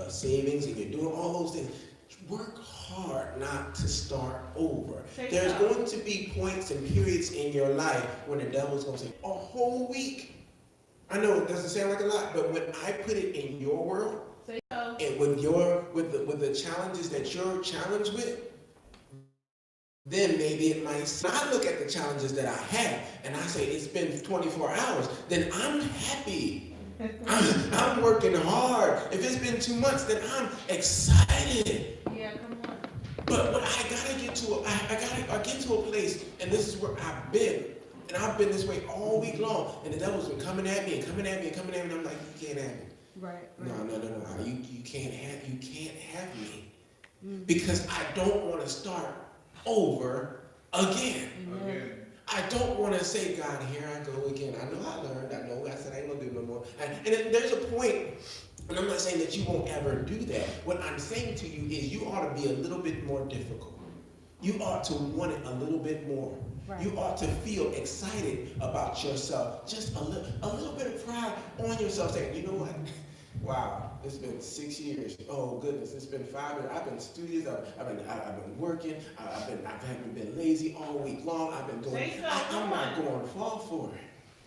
savings and you're doing all those things, work hard not to start over. Say There's so. going to be points and periods in your life when the devil's going to say, a whole week. I know it doesn't sound like a lot, but when I put it in your world, Say so. and with the challenges that you're challenged with, then maybe it might. I look at the challenges that I have, and I say it's been 24 hours. Then I'm happy. I'm working hard. If it's been 2 months, then I'm excited. Yeah, come on. But I gotta get to I get to a place, and this is where I've been, and I've been this way all week long, and the devil's been coming at me and coming at me and coming at me, and I'm like, you can't have me. Right. No. You can't have me because I don't want to start over again. I don't want to say, God, here I go again. I know I learned. I know I said I ain't gonna do it no more. And there's a point, and I'm not saying that you won't ever do that. What I'm saying to you is you ought to be a little bit more difficult. You ought to want it a little bit more. Right. You ought to feel excited about yourself. Just a little bit of pride on yourself, saying, you know what? Wow, it's been 6 years. Oh goodness, it's been 5 years. I've been studious. I've been working. I haven't been lazy all week long. I've been doing. I'm not going to fall for it.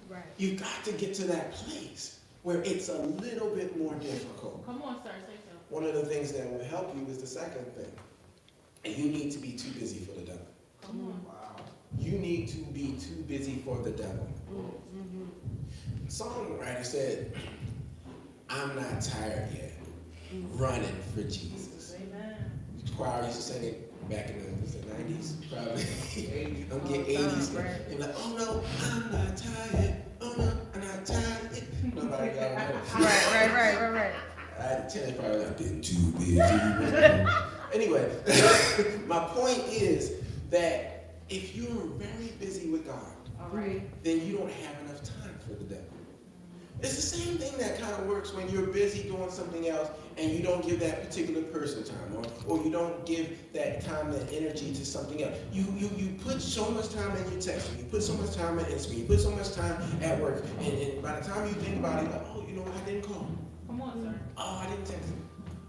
Right. You've got to get to that place where it's a little bit more difficult. Come on, sir. Say so. One of the things that will help you is the second thing, and you need to be too busy for the devil. Come on. Wow. You need to be too busy for the devil. Mm-hmm. Songwriter said, I'm not tired yet, running for Jesus. Amen. The choir used to sing it back in the 90s, probably. I'm getting 80s. Right. They're like, oh no, I'm not tired. Oh no, I'm not tired. Nobody got it. Right. I had to tell you, probably I've been too busy. Anyway, my point is that if you're very busy with God, All right. then you don't have enough time for the devil. It's the same thing that kind of works when you're busy doing something else and you don't give that particular person time, or you don't give that time and energy to something else. You put so much time in your texting, you put so much time in Instagram, you put so much time at work, and by the time you think about it, like, oh, you know what, I didn't call. Come on, sir. Oh, I didn't text him.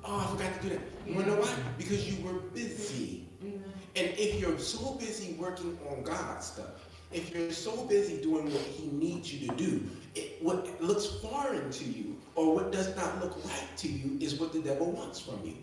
Oh, I forgot to do that. You wanna know why? Because you were busy. Mm-hmm. And if you're so busy working on God's stuff, if you're so busy doing what He needs you to do, what looks foreign to you or what does not look right to you is what the devil wants from you.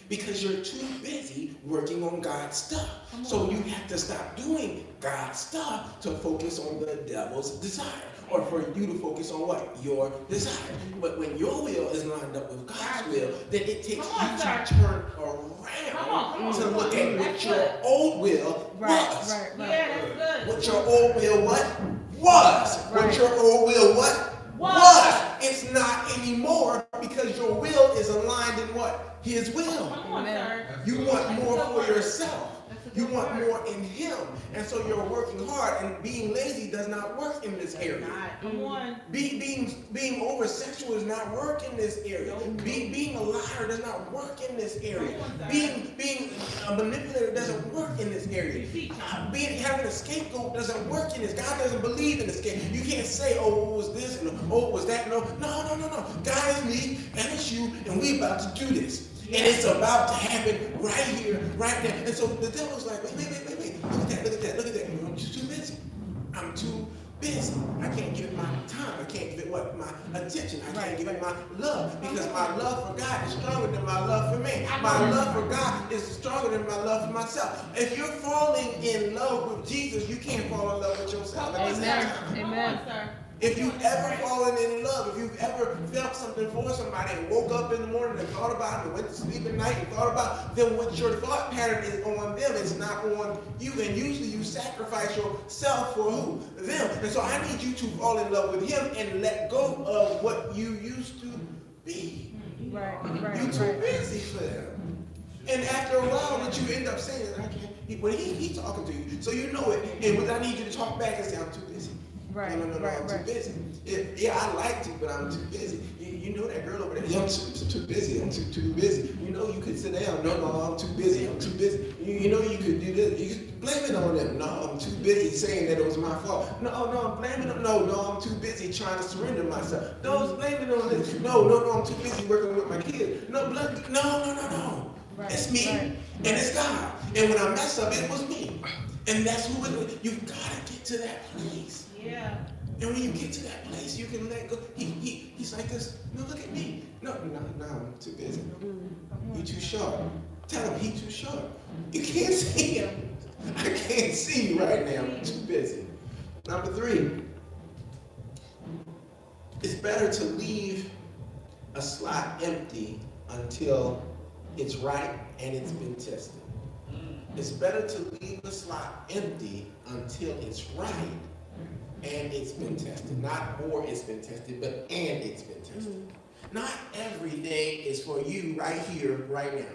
Because you're too busy working on God's stuff. So you have to stop doing God's stuff to focus on the devil's desire. Or for you to focus on what? Your desire. But when your will is lined up with God's will, then it takes you to turn around to look at what your old will was. Right. Yeah, that's good. What your old will what? Was. Right. What your old will what? Was. It's not anymore because your will is aligned in what? His will. Come on, sir. You want more for yourself. You want more in Him. And so you're working hard, and being lazy does not work in this area. Come on. Being over sexual does not work in this area. Being a liar does not work in this area. Being a manipulator doesn't work in this area. Having a scapegoat doesn't work in this. God doesn't believe in the scapegoat. You can't say, oh, it was this, and oh, it was that. No. God is me, and it's you, and we about to do this. And it's about to happen right here, right now. And so the devil's like, wait. Look at that. I'm just too busy. I'm too busy. I can't give it my time. I can't give it what? My attention. I can't give it my love. Because my love for God is stronger than my love for man. My love for God is stronger than my love for myself. If you're falling in love with Jesus, you can't fall in love with yourself. Amen. If you've ever fallen in love, if you've ever felt something for somebody and woke up in the morning and thought about it and went to sleep at night and thought about them, what your thought pattern is on them, it's not on you. And usually you sacrifice yourself for who? Them. And so I need you to fall in love with Him and let go of what you used to be. Right. You're too busy for them. And after a while, what you end up saying is, I can't. When he's talking to you, so you know it. And what I need you to talk back and say, I'm too busy. No, I'm too busy. Yeah, I like to, but I'm too busy. You know that girl over there, I'm too busy, I'm too busy. You know you could sit down, no, I'm too busy, I'm too busy. You know you could do this, you could blame it on them. No, I'm too busy saying that it was my fault. No, I'm blaming them. No, I'm too busy trying to surrender myself. No, I'm blaming it on this. No, I'm too busy working with my kids. No. Right, It's me, right, and it's God. And when I mess up, it was me. And that's who it was. You've got to get to that place. Yeah. And when you get to that place, you can let go. He's like this. No, look at me. No, I'm too busy. You're too short. Tell him he's too short. You can't see him. I can't see you right now. I'm too busy. Number 3. It's better to leave a slot empty until it's right and it's been tested. It's better to leave a slot empty until it's right and it's been tested. Not or it's been tested, but and it's been tested. Not everything is for you right here, right now.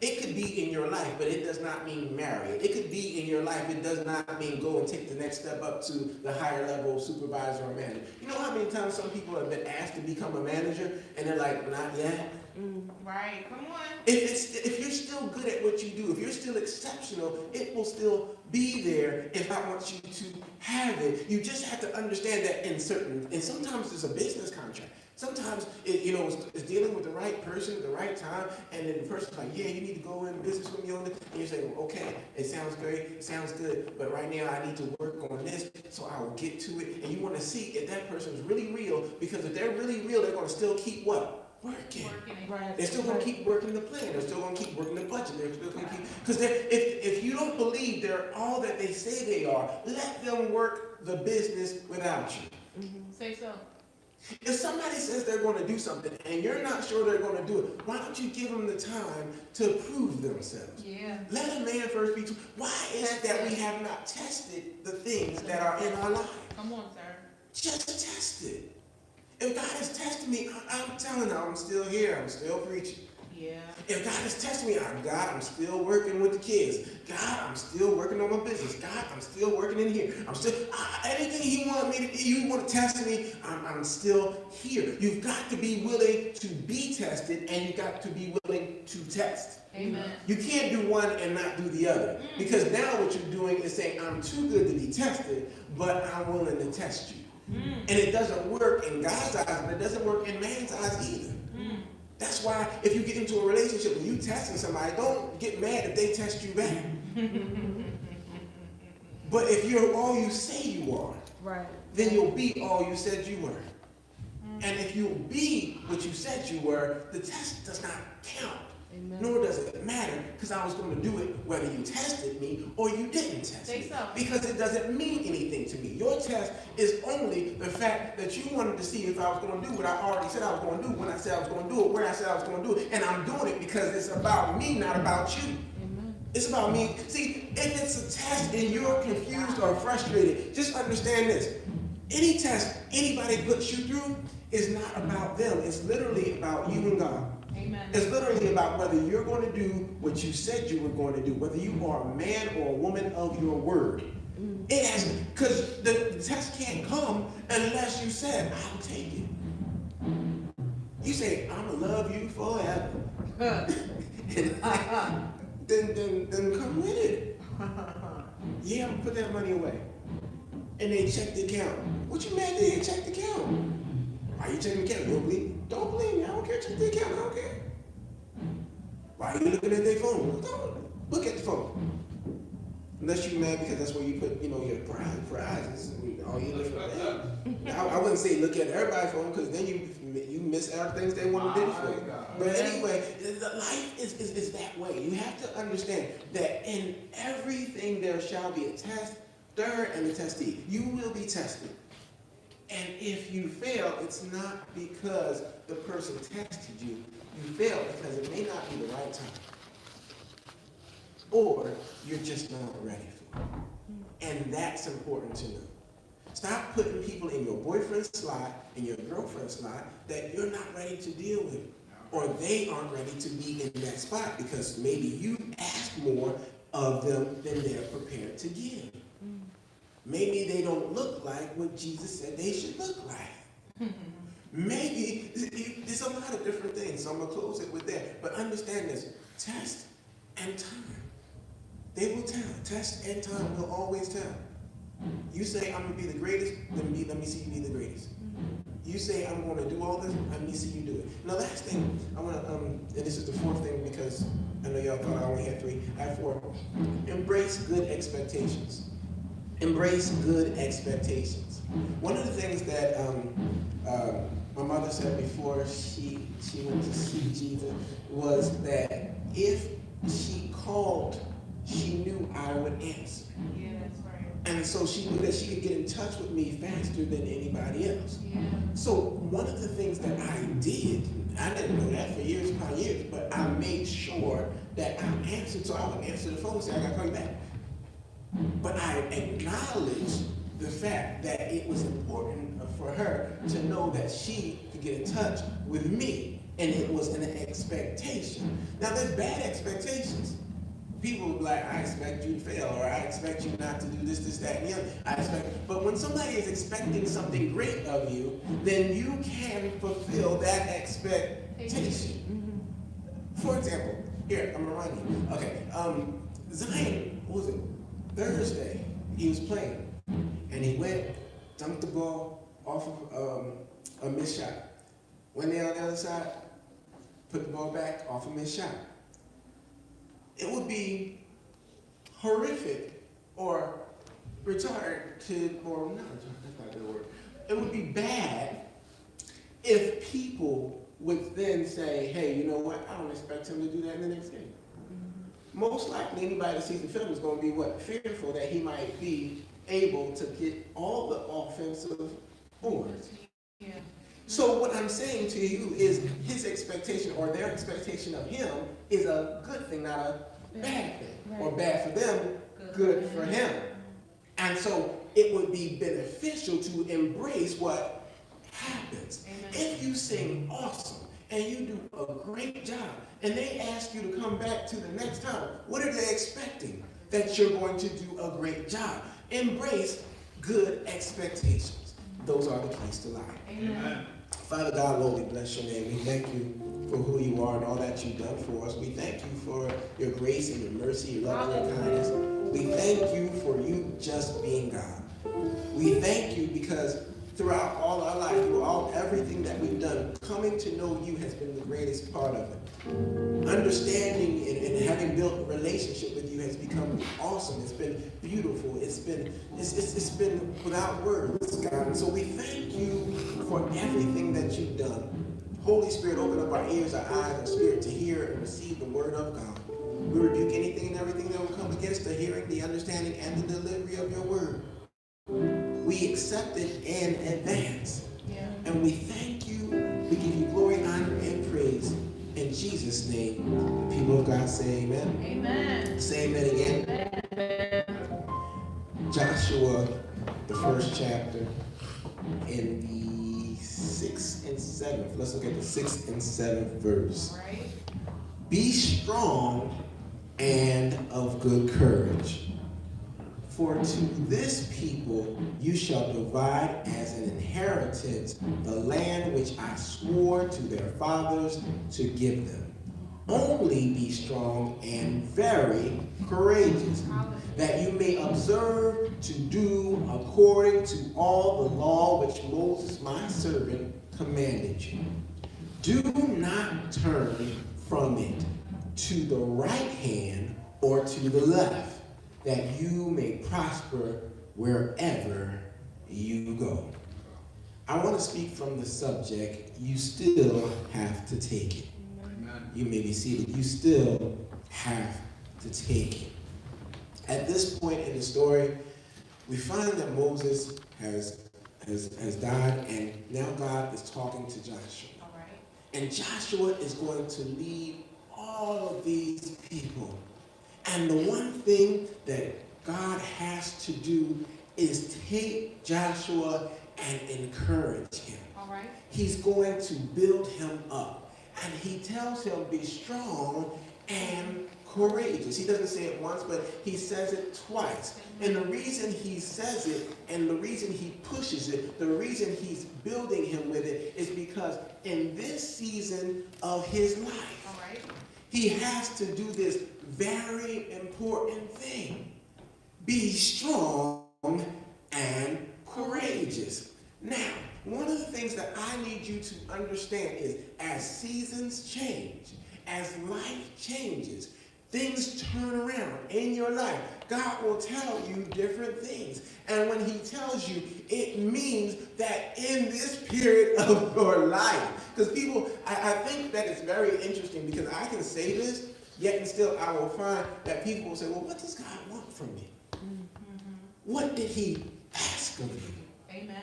It could be in your life, but it does not mean marry it. It could be in your life, it does not mean go and take the next step up to the higher level supervisor or manager. You know how many times some people have been asked to become a manager and they're like, not yet? Right, come on. If you're still good at what you do, if you're still exceptional, it will still be there if I want you to have it. You just have to understand that and sometimes it's a business contract. Sometimes it's dealing with the right person at the right time, and then the person's like, yeah, you need to go in business with me on this, and you say, well, okay, it sounds great, it sounds good, but right now I need to work on this, so I will get to it. And you want to see if that person is really real, because if they're really real, they're going to still keep what? Working. Right. They're still going to keep working the plan. They're still going to keep working the budget. They're still going to keep, because if you don't believe they're all that they say they are, let them work the business without you. Say so. If somebody says they're going to do something and you're not sure they're going to do it, why don't you give them the time to prove themselves? Yeah. Let a man first be true. Why is it that we have not tested the things that are in our life? Come on, sir. Just test it. If God has tested me, I'm telling you, I'm still here. I'm still preaching. Yeah. If God has tested me, God, I'm still working with the kids. God, I'm still working on my business. God, I'm still working in here. I'm still, anything He wants me to do, you want to test me, I'm still here. You've got to be willing to be tested, and you've got to be willing to test. Amen. You can't do one and not do the other. Because now what you're doing is saying, I'm too good to be tested, but I'm willing to test you. And it doesn't work in God's eyes, but it doesn't work in man's eyes either. That's why if you get into a relationship and you testing somebody, don't get mad if they test you back. But if you're all you say you are, Right. then you'll be all you said you were. And if you'll be what you said you were, the test does not count. Amen. Nor does it matter, because I was going to do it whether you tested me or you didn't test Say me. so. Because it doesn't mean anything to me. Your test is only the fact that you wanted to see if I was going to do what I already said I was going to do, when I said I was going to do it, where I said I was going to do it. And I'm doing it because it's about me, not about you. Amen. It's about me. See, if it's a test and you're confused or frustrated, just understand this. Any test anybody puts you through is not about them. It's literally about you and God. Amen. It's literally about whether you're going to do what you said you were going to do, whether you are a man or a woman of your word. It has, because the test can't come unless you said, I'll take it. You say, I'm going to love you forever. then come with it. Yeah, I'm going to put that money away. And they check the account. What you mad that they check the account? Why are you checking the account? You don't believe? Don't believe me. I don't care. Check the account. I don't care. Why are you looking at their phone? Don't look at the phone. Unless you're mad because that's where you put, your prizes. All you looking at. I wouldn't say look at everybody's phone, because then you miss out things they want to do for you. But anyway, life is that way. You have to understand that in everything there shall be a tester and a testee. You will be tested. And if you fail, it's not because the person tested you. You fail because it may not be the right time. Or you're just not ready for it. And that's important to know. Stop putting people in your boyfriend's slot and your girlfriend's slot that you're not ready to deal with. Or they aren't ready to be in that spot because maybe you ask more of them than they're prepared to give. Maybe they don't look like what Jesus said they should look like. Maybe there's a lot of different things, so I'm gonna close it with that. But understand this: test and time, they will tell. Test and time will always tell. You say I'm gonna be the greatest, let me see you be the greatest. You say I'm gonna do all this, let me see you do it. Now, last thing I wanna, and this is the fourth thing because I know y'all thought I only had three. I have four. Embrace good expectations. Embrace good expectations. One of the things that my mother said before she went to see Jesus was that if she called, she knew I would answer. Yeah, that's right. And so she knew that she could get in touch with me faster than anybody else. Yeah. So one of the things that I did, I didn't know that for years upon years, but I made sure that I answered, so I would answer the phone and say, I gotta call you back. But I acknowledged the fact that it was important for her to know that she could get in touch with me, and it was an expectation. Now there's bad expectations. People will be like, I expect you to fail, or I expect you not to do this, that, and the other. But when somebody is expecting something great of you, then you can fulfill that expectation. For example, here, I'm gonna remind you. Okay, Zion, what was it? Thursday, he was playing, and he went, dunked the ball off of a missed shot. Went there on the other side, put the ball back off a missed shot. It would be horrific or retarded to, or not, that's not a good word. It would be bad if people would then say, hey, you know what, I don't expect him to do that in the next game. Most likely anybody that sees the film is going to be what? Fearful that he might be able to get all the offensive boards. Yeah. So what I'm saying to you is his expectation or their expectation of him is a good thing, not a bad thing. Right. Or bad for them, good for him. And so it would be beneficial to embrace what happens. Amen. If you sing awesome and you do a great job and they ask you to come back to the next time, what are they expecting? That you're going to do a great job. Embrace good expectations. Those are the keys to life. Amen. Father God, Lord, we bless your name. We thank you for who you are and all that you've done for us. We thank you for your grace and your mercy, your love and your kindness. We thank you for you just being God. We thank you because throughout all our life, throughout everything that we've done, coming to know you has been the greatest part of it. Understanding and having built a relationship with you has become awesome. It's been beautiful. It's been without words, God. And so we thank you for everything that you've done. Holy Spirit, open up our ears, our eyes, our spirit to hear and receive the word of God. We rebuke anything and everything that will come against the hearing, the understanding, and the delivery of your word. We accept it in advance. Yeah. And we thank you. We give you glory, honor, and praise. In Jesus' name, the people of God say amen. Amen. Say amen again. Amen. Joshua, the first chapter, in the 6th and 7th. Let's look at the 6th and 7th verse. Right. Be strong and of good courage. For to this people you shall divide as an inheritance the land which I swore to their fathers to give them. Only be strong and very courageous, that you may observe to do according to all the law which Moses my servant commanded you. Do not turn from it to the right hand or to the left, that you may prosper wherever you go. I want to speak from the subject, you still have to take it. Amen. You may be seated. You still have to take it. At this point in the story, we find that Moses has died, and now God is talking to Joshua. All right. And Joshua is going to lead all of these people. And the one thing that God has to do is take Joshua and encourage him. All right. He's going to build him up. And he tells him, be strong and courageous. He doesn't say it once, but he says it twice. And the reason he says it and the reason he pushes it, the reason he's building him with it is because in this season of his life, All right. he has to do this very important thing. Be strong and courageous. Now, one of the things that I need you to understand is as seasons change, as life changes, things turn around in your life. God will tell you different things. And when he tells you, it means that in this period of your life, because people, I think that it's very interesting because I can say this, yet and still I will find that people will say, well, what does God want from me? What did he ask of you? Amen.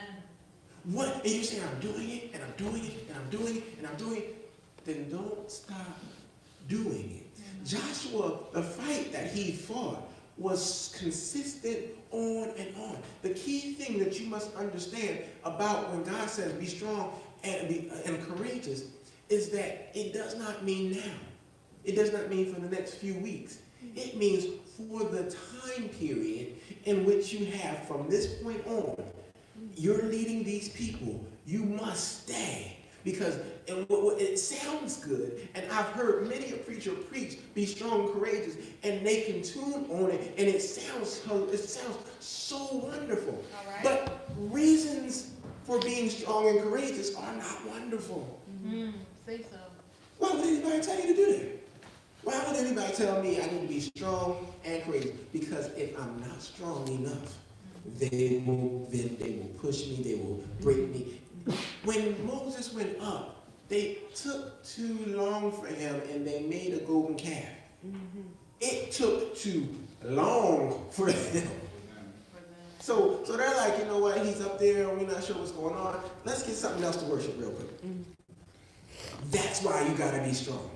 What? And you say, I'm doing it, and I'm doing it, and I'm doing it, and I'm doing it. Then don't stop doing it. Joshua, the fight that he fought was consistent on and on. The key thing that you must understand about when God says be strong and courageous is that it does not mean now. It does not mean for the next few weeks. It means for the time period in which you have from this point on, you're leading these people. You must stay. Because it sounds good, and I've heard many a preacher preach, be strong and courageous, and they can tune on it, and it sounds so wonderful. All right. But reasons for being strong and courageous are not wonderful. Say so. Why would anybody tell you to do that? Why would anybody tell me I need to be strong and courageous? Because if I'm not strong enough, they will push me, they will break me. When Moses went up, they took too long for him and they made a golden calf. It took too long for them. So they're like, you know what, he's up there, we're not sure what's going on. Let's get something else to worship real quick. That's why you gotta be strong.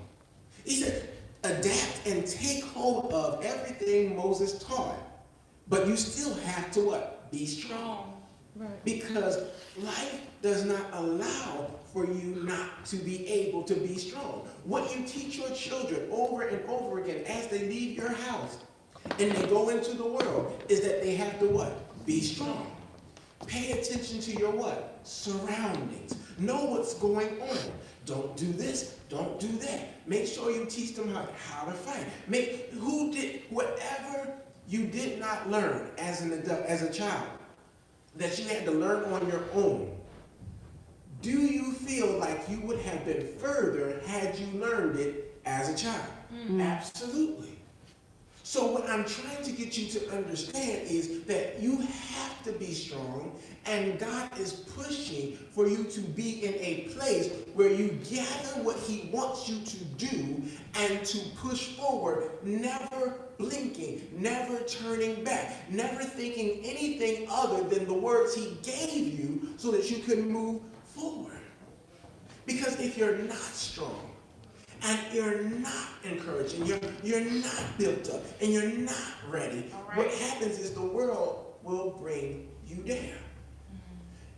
He said, adapt and take hold of everything Moses taught. But you still have to what? Be strong. Right. Because life does not allow for you not to be able to be strong. What you teach your children over and over again as they leave your house and they go into the world is that they have to what? Be strong. Pay attention to your what? Surroundings. Know what's going on. Don't do this, don't do that. Make sure you teach them how to fight. Whatever you did not learn as an adult, as a child, that you had to learn on your own, do you feel like you would have been further had you learned it as a child? Absolutely. So what I'm trying to get you to understand is that you have to be strong, and God is pushing for you to be in a place where you gather what he wants you to do and to push forward, never blinking, never turning back, never thinking anything other than the words he gave you so that you can move forward. Because if you're not strong, and you're not encouraged, and you're not built up, and you're not ready, what happens is the world will bring you down.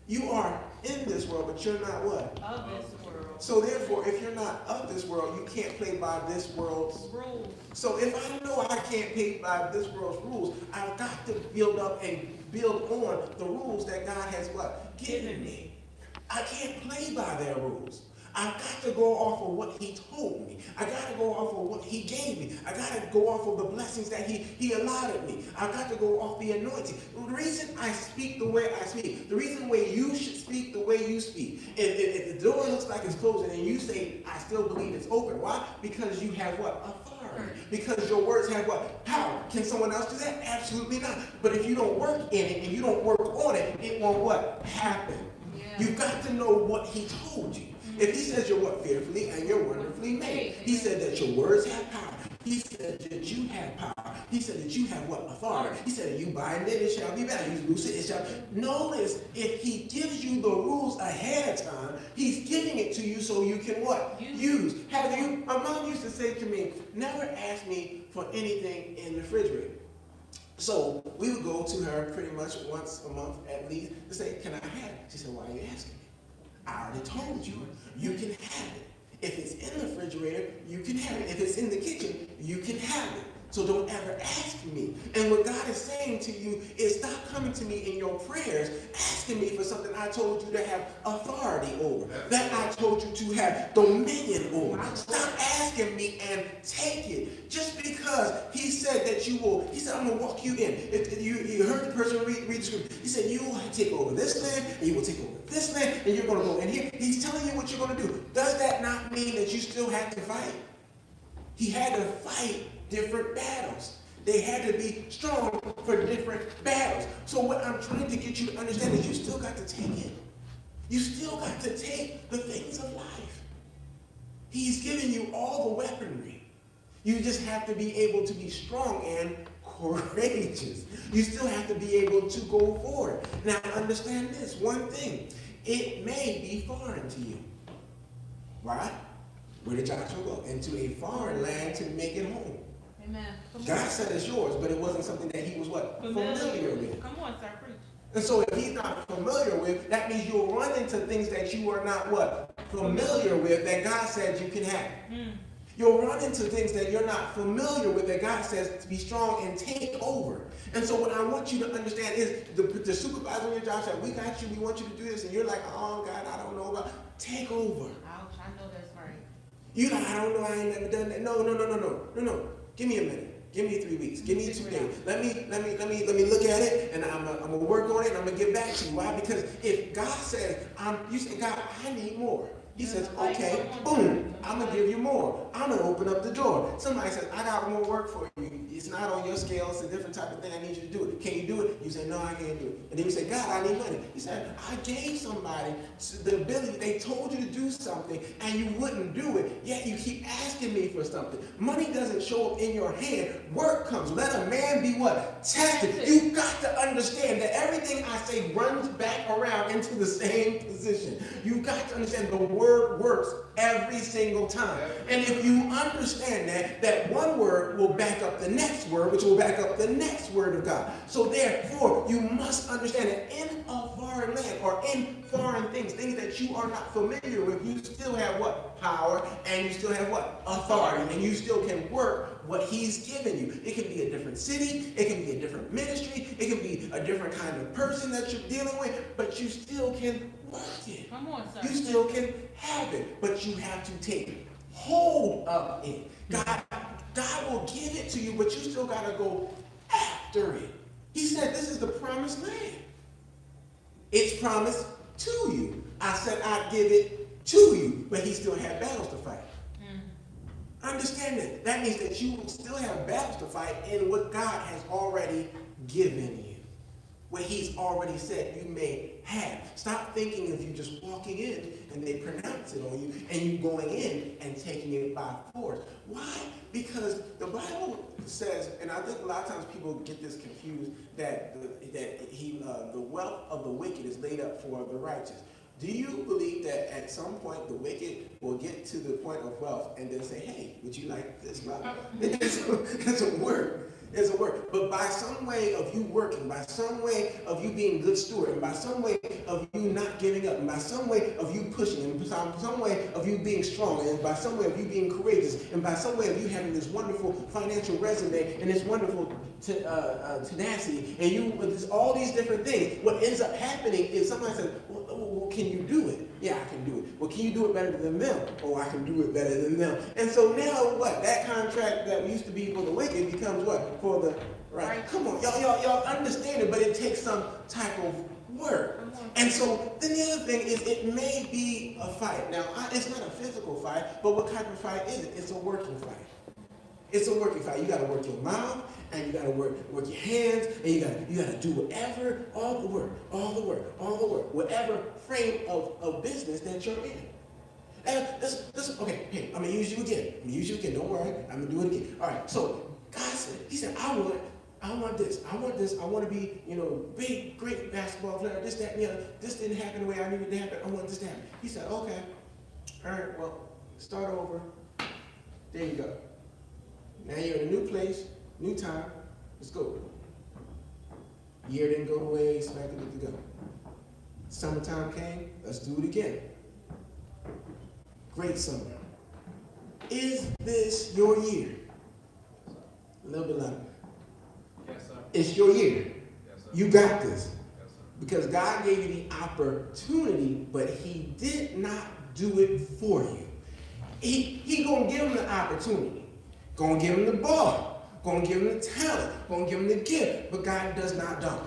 You are in this world, but you're not what? Of this world. So therefore, if you're not of this world, you can't play by this world's rules. So if I know I can't play by this world's rules, I've got to build up and build on the rules that God has what? Given me. I can't play by their rules. I've got to go off of what he told me. I got to go off of what he gave me. I got to go off of the blessings that he allotted me. I've got to go off the anointing. The reason I speak the way I speak, the reason why you should speak the way you speak, if the door looks like it's closing and you say, I still believe it's open. Why? Because you have what? Authority. Because your words have what? Power. Can someone else do that? Absolutely not. But if you don't work in it and you don't work on it, it won't what? Happen. Yeah. You've got to know what he told you. If he says you're what? Fearfully and you're wonderfully made. He said that your words have power. He said that you have power. He said that you have what? Authority. He said that you bind it, it shall be bound. You loose it, it shall be. Notice, if he gives you the rules ahead of time, he's giving it to you so you can what? Use. My mom used to say to me, never ask me for anything in the refrigerator. So we would go to her pretty much once a month at least to say, can I have it? She said, why are you asking me? I already told you, you can have it. If it's in the refrigerator, you can have it. If it's in the kitchen, you can have it. So don't ever ask me. And what God is saying to you is stop coming to me in your prayers, asking me for something I told you to have authority over, that I told you to have dominion over. Stop asking me and take it. Just because he said that you will, he said, I'm going to walk you in. If you heard the person read the scripture. He said, you will take over this land, and you will take over this land, and you're going to go in here. He's telling you what you're going to do. Does that not mean that you still have to fight? He had to fight different battles. They had to be strong for different battles. So what I'm trying to get you to understand is you still got to take it. You still got to take the things of life. He's given you all the weaponry. You just have to be able to be strong and courageous. You still have to be able to go forward. Now understand this one thing. It may be foreign to you. Right? Where did Joshua go? Into a foreign land to make it home. Amen. God said it's yours, but it wasn't something that he was what? Familiar with. Come on, sir, preach. And so if he's not familiar with, that means you'll run into things that you are not what? Familiar with, that God said you can have. You'll run into things that you're not familiar with, that God says to be strong and take over. And so what I want you to understand is the supervisor on your job said, we got you, we want you to do this, and you're like, oh God, I don't know about, take over. Ouch, I know that's right. You like, I don't know, I ain't never done that. No. Give me a minute. Give me 3 weeks. Give me 2 days. Let me look at it, and I'm gonna work on it, and I'm gonna get back to you. Why? Because if God says, you say, God, I need more. He says, okay, boom, I'm going to give you more. I'm going to open up the door. Somebody says, I got more work for you. It's not on your scale. It's a different type of thing. I need you to do it. Can you do it? You say, no, I can't do it. And then you say, God, I need money. He said, I gave somebody the ability. They told you to do something, and you wouldn't do it, yet you keep asking me for something. Money doesn't show up in your hand. Work comes. Let a man be what? Tested. You got to understand that everything I say runs back around into the same position. You got to understand the word works every single time. And if you understand that one word will back up the next word, which will back up the next word of God. So therefore, you must understand that in a foreign land or in foreign things that you are not familiar with, you still have what? Power, and you still have what? Authority, and you still can work what he's given you. It can be a different city, it can be a different ministry, it can be a different kind of person that you're dealing with, but you still can work it. Come on, sir. You still can have it, but you have to take hold of it. God will give it to you, but you still got to go after it. He said this is the promised land. It's promised to you. I said I'd give it to you, but he still had battles to fight. Understand that. That means that you will still have battles to fight in what God has already given you. What he's already said you may have. Stop thinking of you just walking in and they pronounce it on you and you going in and taking it by force. Why? Because the Bible says, and I think a lot of times people get this confused, that the wealth of the wicked is laid up for the righteous. Do you believe that at some point the wicked will get to the point of wealth and then say, hey, would you like this? It's a word. It's a word. But by some way of you working, by some way of you being good steward, and by some way of you not giving up, and by some way of you pushing, and by some way of you being strong, and by some way of you being courageous, and by some way of you having this wonderful financial resume and this wonderful tenacity, and you with all these different things, what ends up happening is somebody says, well, can you do it? Yeah, I can do it. Well, can you do it better than them? Oh, I can do it better than them. And so now what? That contract that used to be for the wicked becomes what? For the right. Come on, y'all understand it, but it takes some type of work. And so then the other thing is it may be a fight. Now, it's not a physical fight, but what type of fight is it? It's a working fight. It's a working fight. You got to work your mouth, and you got to work your hands, and you got to do whatever, all the work, whatever frame of business that you're in. And this okay, hey, I'm going to use you again. Don't worry. I'm going to do it again. All right, so God said, he said, I want this. I want to be, big, great basketball player, this, that, and the other. This didn't happen the way I needed it to happen. I want this to happen. He said, okay. All right, well, start over. There you go. Now you're in a new place, new time. Let's go. Year didn't go the way you expected it to go. Summertime came. Let's do it again. Great summer. Is this your year? A little bit louder. Yes, sir. It's your year. Yes, sir. You got this. Yes, sir. Because God gave you the opportunity, but he did not do it for you. He gonna give him the opportunity. Gonna give him the ball. Gonna give him the talent. Gonna give him the gift. But God does not dunk.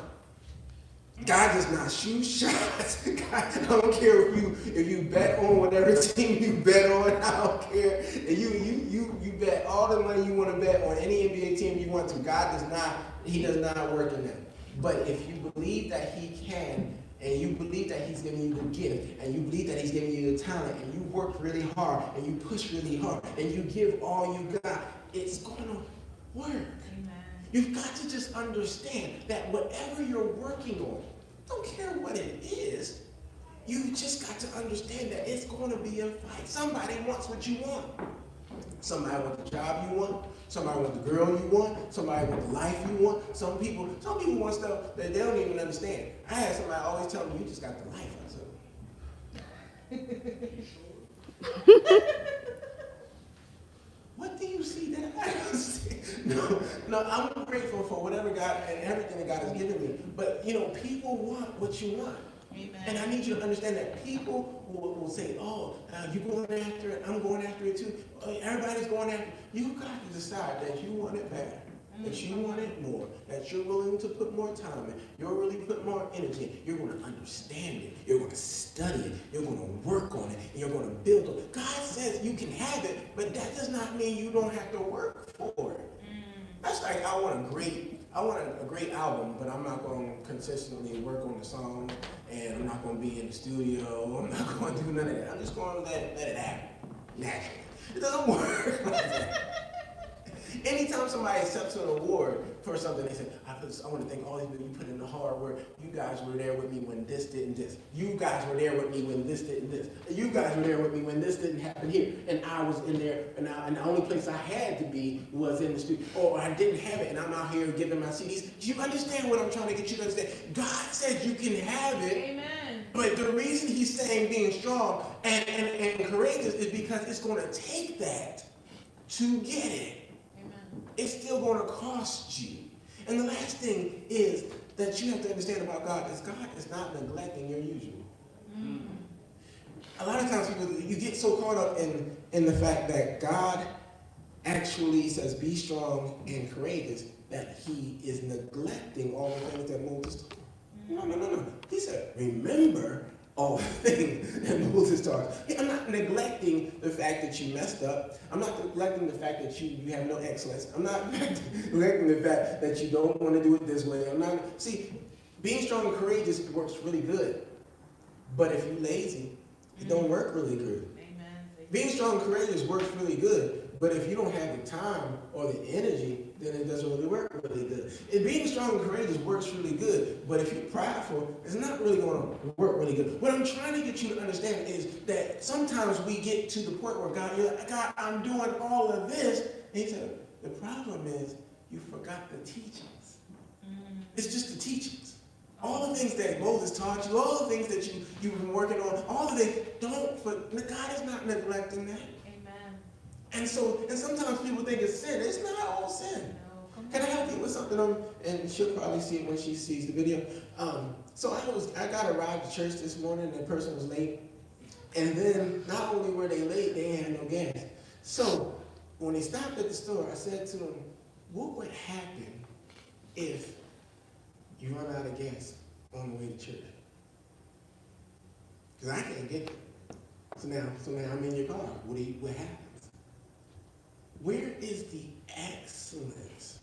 God does not shoot shots. God, I don't care if you bet on whatever team you bet on. I don't care. If you bet all the money you want to bet on any NBA team you want to. God does not. He does not work in them. But if you believe that he can, and you believe that he's giving you the gift, and you believe that he's giving you the talent, and you work really hard, and you push really hard, and you give all you got, it's going to work. Amen. You've got to just understand that whatever you're working on, don't care what it is, you just got to understand that it's going to be a fight. Somebody wants what you want. Somebody wants the job you want. Somebody wants the girl you want. Somebody wants the life you want. Some people want stuff that they don't even understand. I had somebody always tell me, you just got the life. I said, what do you see that I don't see? No, I'm grateful for whatever God and everything that God has given me. But, people want what you want. Amen. And I need you to understand that people will say, oh, you're going after it, I'm going after it too. Everybody's going after it. You got to decide that you want it better, that you want it more, that you're willing to put more time in, you're really put more energy. You're going to understand it. You're going to study it. You're going to work on it. And you're going to build on it. God says you can have it, but that does not mean you don't have to work for it. That's like I want a great album, but I'm not going to consistently work on the song, and I'm not going to be in the studio. I'm not going to do none of that. I'm just going to let it happen naturally. It doesn't work like that. Anytime somebody accepts an award for something, they say, I want to thank all these people, you put in the hard work. You guys were there with me when this didn't this. You guys were there with me when this didn't this. You guys were there with me when this didn't happen here. And I was in there, and the only place I had to be was in the studio. Or I didn't have it, and I'm out here giving my CDs. Do you understand what I'm trying to get you to understand? God said you can have it. Amen. But the reason he's saying being strong and courageous is because it's going to take that to get it. It's still going to cost you. And the last thing is that you have to understand about God is God is not neglecting your usual. A lot of times you get so caught up in the fact that God actually says be strong and courageous that he is neglecting all the things that Moses taught. No. He said, remember all the things that Moses taught. I'm not neglecting the fact that you messed up. I'm not neglecting the fact that you have no excellence. I'm not neglecting the fact that you don't want to do it this way. Being strong and courageous works really good. But if you're lazy, it don't work really good. Amen. Being strong and courageous works really good. But if you don't have the time or the energy, then it doesn't really work really good. And being strong and courageous works really good, but if you're prideful, it's not really going to work really good. What I'm trying to get you to understand is that sometimes we get to the point where you're like, God, I'm doing all of this. And he said, the problem is you forgot the teachings. It's just the teachings. All the things that Moses taught you, all the things that you've been working on, all of it, God is not neglecting that. And sometimes people think it's sin. It's not all sin. Can I help you with something? And she'll probably see it when she sees the video. So I got a ride to church this morning, and the person was late. And then not only were they late, they had no gas. So when they stopped at the store, I said to them, what would happen if you run out of gas on the way to church? Because I can't get it. So now I'm in your car. What happens? Where is the excellence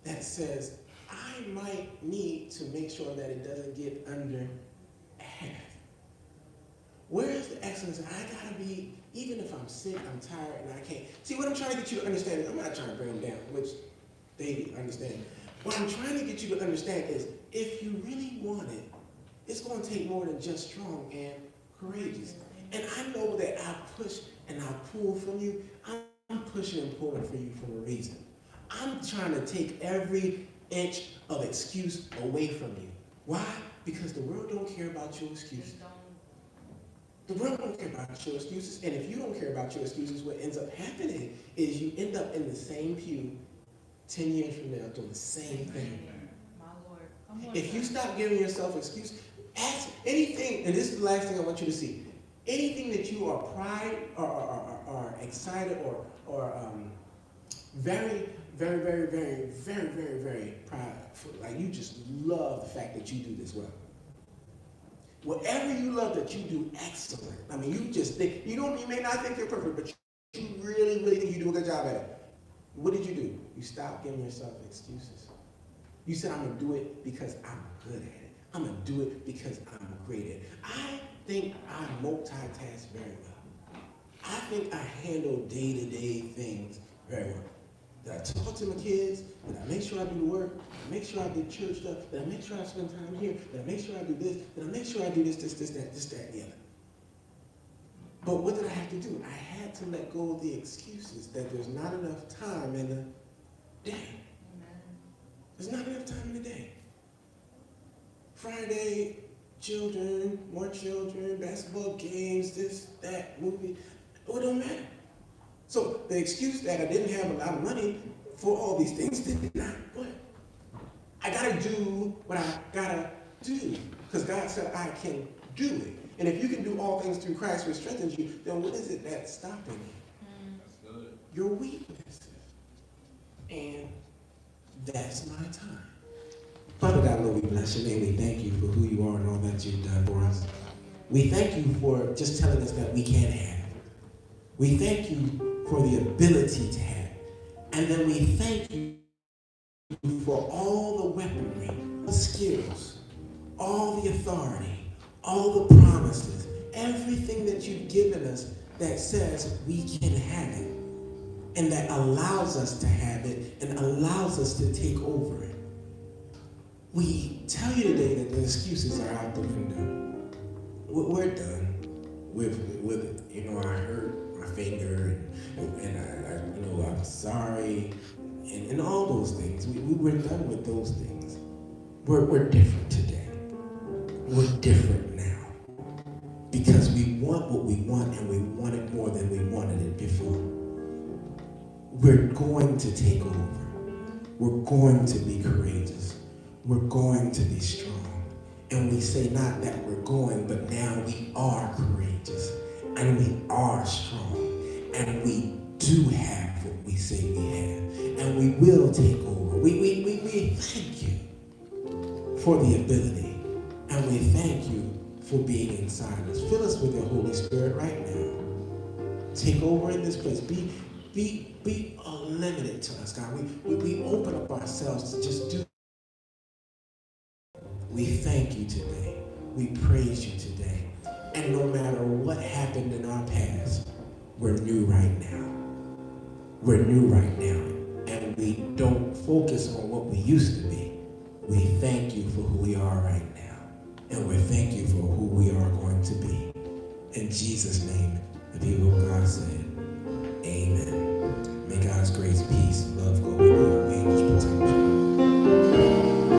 that says, I might need to make sure that it doesn't get under half? Where is the excellence? I gotta be, even if I'm sick, I'm tired, and I can't. See, what I'm trying to get you to understand is, I'm not trying to bring them down, which they understand. What I'm trying to get you to understand is, if you really want it, it's going to take more than just strong and courageous. And I know that I push and I pull from you. I'm pushing and pulling for you for a reason. I'm trying to take every inch of excuse away from you. Why? Because the world don't care about your excuse. The world don't care about your excuses. And if you don't care about your excuses, what ends up happening is you end up in the same pew 10 years from now doing the same thing. My Lord. Come on, If you sir. stop giving yourself excuses, ask anything, and this is the last thing I want you to see. Anything that you are pride or excited or very, very, very, very, very, very, very proud for, like you just love the fact that you do this well. Whatever you love that you do excellent. I mean, you just think, you may not think you're perfect, but you really, really think you do a good job at it. What did you do? You stopped giving yourself excuses. You said, I'm going to do it because I'm good at it. I'm going to do it because I'm great at it. I think I multitask very well. I think I handle day-to-day things very well. Did I talk to my kids? Did I make sure I do the work? Did I make sure I did church stuff? Did I make sure I spend time here? Did I make sure I do this? Did I make sure I do this, that, and the other? But what did I have to do? I had to let go of the excuses that there's not enough time in the day. There's not enough time in the day. Friday, children, more children, basketball games, this, that, movie. It don't matter. So the excuse that I didn't have a lot of money for all these things did not work. I gotta do what I gotta do because God said I can do it. And if you can do all things through Christ which strengthens you, then what is it that's stopping you? That's good. Your weaknesses. And that's my time. Father God, Lord, we bless your name. We thank you for who you are and all that you've done for us. We thank you for just telling us that we can have. We thank you for the ability to have. And then we thank you for all the weaponry, the skills, all the authority, all the promises, everything that you've given us that says we can have it and that allows us to have it and allows us to take over it. We tell you today that the excuses are out the window. We're done with it. I hurt my finger and I'm sorry and all those things. We're done with those things. We're different today. We're different now because we want what we want and we want it more than we wanted it before. We're going to take over. We're going to be courageous. We're going to be strong. And we say not that we're going, but now we are courageous and we are strong and we do have what we say we have and we will take over. We thank you for the ability and we thank you for being inside us. Fill us with your Holy Spirit right now. Take over in this place. Be unlimited to us, God. We open up ourselves to just do. We thank you today. We praise you today. And no matter what happened in our past, we're new right now. We're new right now. And we don't focus on what we used to be. We thank you for who we are right now. And we thank you for who we are going to be. In Jesus' name, the people of God said, amen.